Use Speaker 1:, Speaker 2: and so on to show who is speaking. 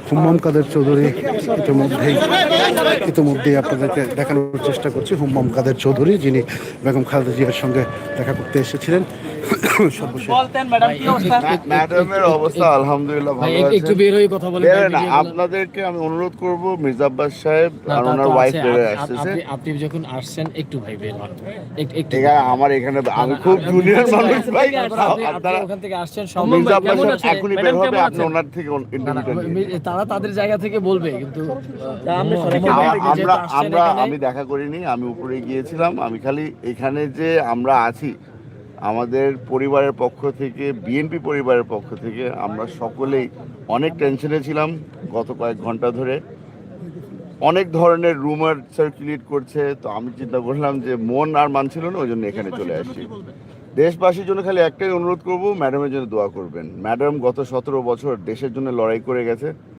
Speaker 1: হুম্মাম কাদের চৌধুরী ইতিমধ্যেই আপনাদেরকে দেখানোর চেষ্টা করছি। হুম্মাম কাদের চৌধুরী, যিনি বেগম খালেদা জিয়ার সঙ্গে দেখা করতে এসেছিলেন।
Speaker 2: ম্যাডামের অবস্থা আলহামদুলিল্লাহ ভালো আছে।
Speaker 3: একটু বের হয়ে কথা বলেন
Speaker 2: না, আপনাদেরকে আমি অনুরোধ করব, মির্জা আব্বাস সাহেব আর ওনার ওয়াইফ বের হয়ে আসছে।
Speaker 3: আপনি যখন আসছেন একটু ভাই বের হন, একটু
Speaker 2: আমার এখানে আমি খুব জুনিয়র মানুষ ভাই,
Speaker 3: আপনারা ওখান থেকে আসছেন,
Speaker 2: মির্জা আব্বাস সাহেব এখনই বের হবে, আপনি ওনার থেকে
Speaker 3: তারা তাদের জায়গা থেকে বলবে, কিন্তু
Speaker 2: আমি দেখা করিনি, আমি উপরে গিয়েছিলাম। আমি খালি এখানে যে আমরা আছি, আমাদের পরিবারের পক্ষ থেকে, বিএনপি পরিবারের পক্ষ থেকে আমরা সকলেই অনেক টেনশনে ছিলাম গত কয়েক ঘন্টা ধরে। অনেক ধরনের রুমার সার্কুলেট করছে, তো আমি চিন্তা করলাম যে মন আর মানছিল না, ওই জন্য এখানে চলে আসছি। দেশবাসীর জন্য খালি একটাই অনুরোধ করব, ম্যাডামের জন্য দোয়া করবেন। ম্যাডাম গত 17 বছর দেশের জন্য লড়াই করে গেছে।